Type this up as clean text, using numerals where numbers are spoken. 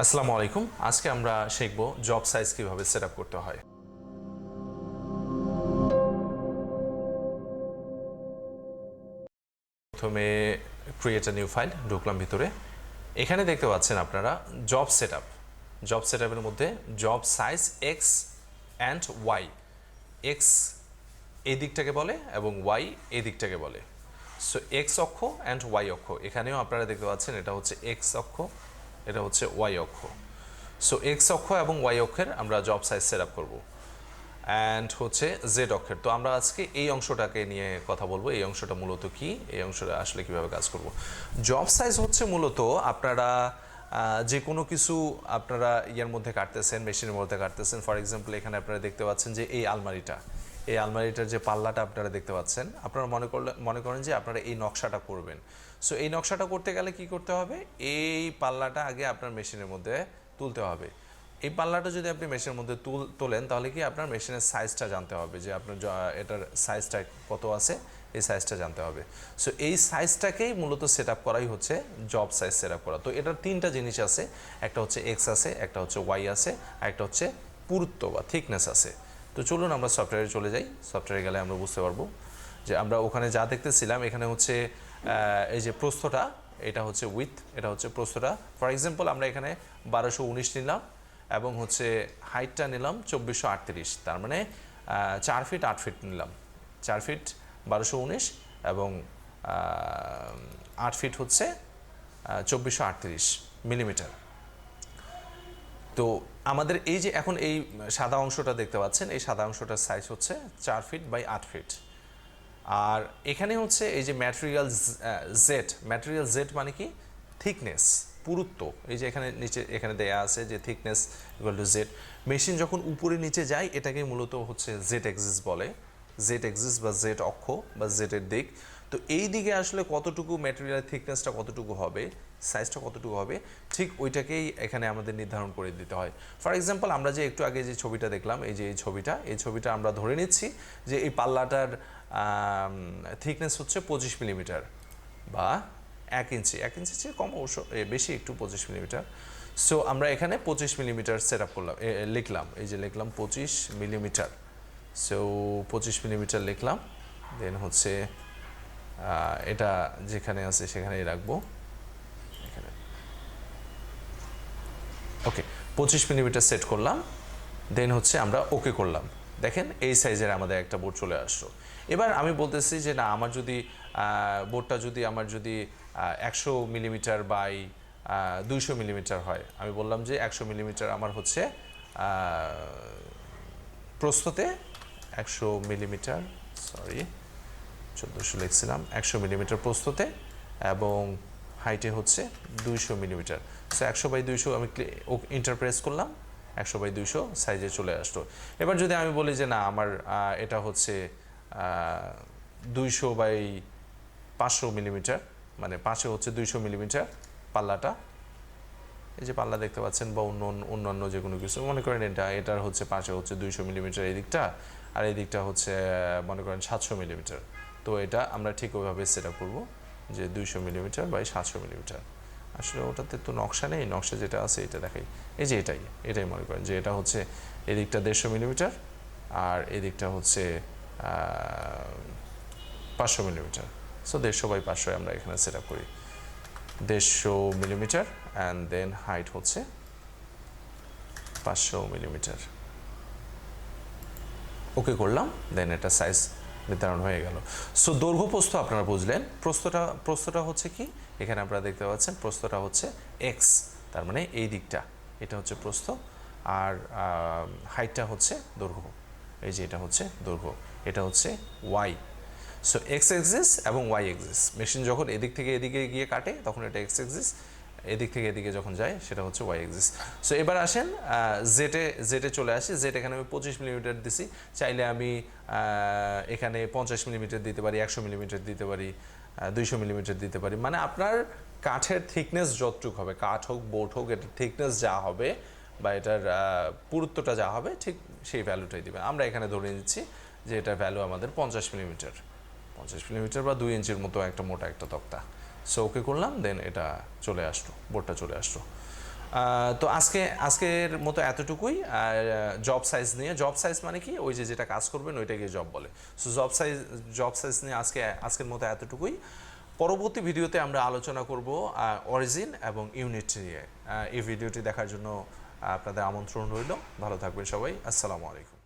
আসসালামু আলাইকুম। আজকে আমরা শিখব জব সাইজ কিভাবে সেট আপ করতে হয়। প্রথমে ক্রিয়েট আ নিউ ফাইল ঢুকলাম ভিতরে। এখানে দেখতে পাচ্ছেন আপনারা job set up. Job set আপের মধ্যে job size X and Y. X এই দিকটাকে বলে এবং ওয়াই এই দিকটাকে বলে। সো এক্স অক্ষ অ্যান্ড ওয়াই অক্ষ, এখানেও আপনারা দেখতে পাচ্ছেন এটা হচ্ছে এক্স অক্ষ, এটা হচ্ছে ওয়াই অক্ষ। সো এক্স অক্ষ এবং ওয়াই অক্ষের আমরা জব সাইজ সেট আপ করবো অ্যান্ড হচ্ছে জেড অক্ষের। তো আমরা আজকে এই অংশটাকে নিয়ে কথা বলবো। এই অংশটা মূলত কি, এই অংশটা আসলে কিভাবে কাজ করব। জব সাইজ হচ্ছে মূলত আপনারা যে কোনো কিছু আপনারা ইয়ের মধ্যে কাটতেছেন, মেশিনের মধ্যে কাটতেছেন। ফর এক্সাম্পল এখানে আপনারা দেখতে পাচ্ছেন যে এই আলমারিটার যে পাল্লাটা আপনারা দেখতে পাচ্ছেন, আপনারা মনে করেন যে আপনারা এই নকশাটা করবেন। সো এই নকশাটা করতে গেলে কি করতে হবে, এই পাল্লাটা আগে আপনার মেশিনের মধ্যে তুলতে হবে। এই পাল্লাটা যদি আপনি মেশিনের মধ্যে তোলেন তাহলে কি আপনার মেশিনের সাইজটা জানতে হবে, যে আপনার এটার সাইজটা কত আছে, এই সাইজটা জানতে হবে। সো এই সাইজটাকেই মূলত সেট আপ করাই হচ্ছে জব সাইজ সেট আপ করা। তো এটার তিনটা জিনিস আছে, একটা হচ্ছে এক্স আছে, একটা হচ্ছে ওয়াই আছে, আর একটা হচ্ছে পুরুত্ব বা থিকনেস আছে। তো চলুন আমরা সফটওয়্যারে চলে যাই। সফটওয়্যারে গেলে আমরা বুঝতে পারবো যে আমরা ওখানে যা দেখতেছিলাম, এখানে হচ্ছে এই যে প্রস্থটা, এটা হচ্ছে উইথ, এটা হচ্ছে প্রস্থটা। ফর এক্সাম্পল আমরা এখানে 1219 নিলাম এবং হচ্ছে হাইটটা নিলাম 2438, তার মানে 4 ফিট 8 ফিট নিলাম। 4 ফিট 1219 এবং 8 ফিট হচ্ছে 2438 মিলিমিটার। তো আমাদের এই যে এখন এই সাদা অংশটা দেখতে পাচ্ছেন, এই সাদা অংশটার সাইজ হচ্ছে 4 ফিট বাই 8 ফিট। আর এখানে হচ্ছে এই যে ম্যাটেরিয়াল জেড মানে কি, থিকনেস, পুরুত্ব। এই যে এখানে নিচে এখানে দেয়া আছে যে thickness equal to Z. Machine যখন উপরে নিচে যায় এটাকে মূলত হচ্ছে জেড এক্সিস বলে, জেড এক্সিস বা জেড অক্ষ বা জেডের দিক। তো এই দিকে আসলে কতটুকু ম্যাটেরিয়াল থিকনেসটা কতটুকু হবে, সাইজটা কতটুকু হবে, ঠিক ওইটাকেই এখানে আমাদের নির্ধারণ করে দিতে হয়। ফর এক্সাম্পল আমরা যে একটু আগে যে ছবিটা দেখলাম, এই যে এই ছবিটা আমরা ধরে নিচ্ছি যে এই পাল্লাটার থিকনেস হচ্ছে 25 মিলিমিটার বা 1 ইঞ্চি, 1 ইঞ্চি চেয়ে কম অবশ্য, বেশি একটু 25 মিলিমিটার। সো আমরা এখানে 25 মিলিমিটার সেট আপ করলাম, লিখলাম, এই যে লিখলাম 25 মিলিমিটার। সো 25 মিলিমিটার লিখলাম, দেন হচ্ছে এটা যেখানে আছে সেখানেই রাখবো, এখানে ওকে 25 মিলিমিটার সেট করলাম। দেন হচ্ছে আমরা ওকে করলাম। দেখেন এই সাইজের আমাদের একটা বোর্ড চলে আসলো। এবার আমি বলতেছি যে না, আমার যদি বোর্ডটা যদি আমার যদি 100 মিলিমিটার বাই 200 মিলিমিটার হয়, আমি বললাম যে 100 মিলিমিটার আমার হচ্ছে প্রস্থতে 100 মিলিমিটার, সরি 1400 লিখছিলাম, 100 মিলিমিটার প্রস্থতে এবং হাইটে হচ্ছে 200 মিলিমিটার। সো 100 বাই 200 আমি ইন্টারপ্রেস করলাম, 100 বাই 200 সাইজে চলে আসলো। এবার যদি আমি বলি যে না, আমার এটা হচ্ছে 200 বাই 500 মিলিমিটার, মানে পাশে হচ্ছে 200 মিলিমিটার পাল্লাটা, এই যে পাল্লা দেখতে পাচ্ছেন বা অন্যান্য যে কোনো কিছু মনে করেন, এটার হচ্ছে পাশে হচ্ছে 200 মিলিমিটার এই দিকটা, আর এই দিকটা হচ্ছে মনে করেন 700 মিলিমিটার। তো এটা আমরা ঠিক ওইভাবে সেট আপ করবো যে 200 মিলিমিটার বাই 700 মিলিমিটার। আসলে ওটাতে তো নকশা নেই, নকশা যেটা আছে এটা দেখাই। এই যে এটাই মনে করেন যে এটা হচ্ছে এদিকটা 150 মিলিমিটার আর এদিকটা হচ্ছে 500 মিলিমিটার। সো 150 বাই 500 আমরা এখানে সেট আপ করি, 150 মিলিমিটার অ্যান্ড দেন হাইট হচ্ছে 500 মিলিমিটার। ওকে করলাম, দেন এটা সাইজ নির্ধারণ হয়ে গেল। সো দৈর্ঘ্য প্রস্থ আপনারা বুঝলেন। প্রস্থটা হচ্ছে কি, এখানে আপনারা দেখতে পাচ্ছেন প্রস্থটা হচ্ছে এক্স, তার মানে এই দিকটা, এটা হচ্ছে প্রস্থ, আর হাইটটা হচ্ছে দৈর্ঘ্য, এই যে এটা হচ্ছে দৈর্ঘ্য, এটা হচ্ছে ওয়াই। সো এক্স এক্সিস এবং ওয়াই এক্সিস, মেশিন যখন এদিক থেকে এদিকে গিয়ে কাটে তখন এটা এক্স এক্সিস, এদিক থেকে এদিকে যখন যায় সেটা হচ্ছে ওয়াই এক্সিস। সো এবার আসেন জেটে চলে আসি। জেট এখানে আমি 25 মিলিমিটার দিছি, চাইলে আমি এখানে 50 মিলিমিটার দিতে পারি, 100 মিলিমিটার দিতে পারি, 200 মিলিমিটার দিতে পারি। মানে আপনার কাঠের থিকনেস যতটুকু হবে, কাঠ হোক বোর্ড হোক, এটার থিকনেস যা হবে বা এটার পুরুত্বটা যা হবে ঠিক সেই ভ্যালুটাই দেবে। আমরা এখানে ধরে নিচ্ছি যে এটার ভ্যালু আমাদের 50 মিলিমিটার, 50 মিলিমিটার বা 2 ইঞ্চির মতো একটা মোটা একটা তক্তা। সো ওকে করলাম, দেন এটা চলে আসলো, বোর্ডটা চলে আসলো। তো আজকের মতো এতটুকুই। আর জব সাইজ মানে কি, ওই যেটা কাজ করবেন ওইটাকে জব বলে। সো জব সাইজ নিয়ে আজকের মতো এতটুকুই। পরবর্তী ভিডিওতে আমরা আলোচনা করব অরিজিন এবং ইউনিট নিয়ে। এই ভিডিওটি দেখার জন্য আপনাদের আমন্ত্রণ রইল। ভালো থাকবেন সবাই। আসসালামু আলাইকুম।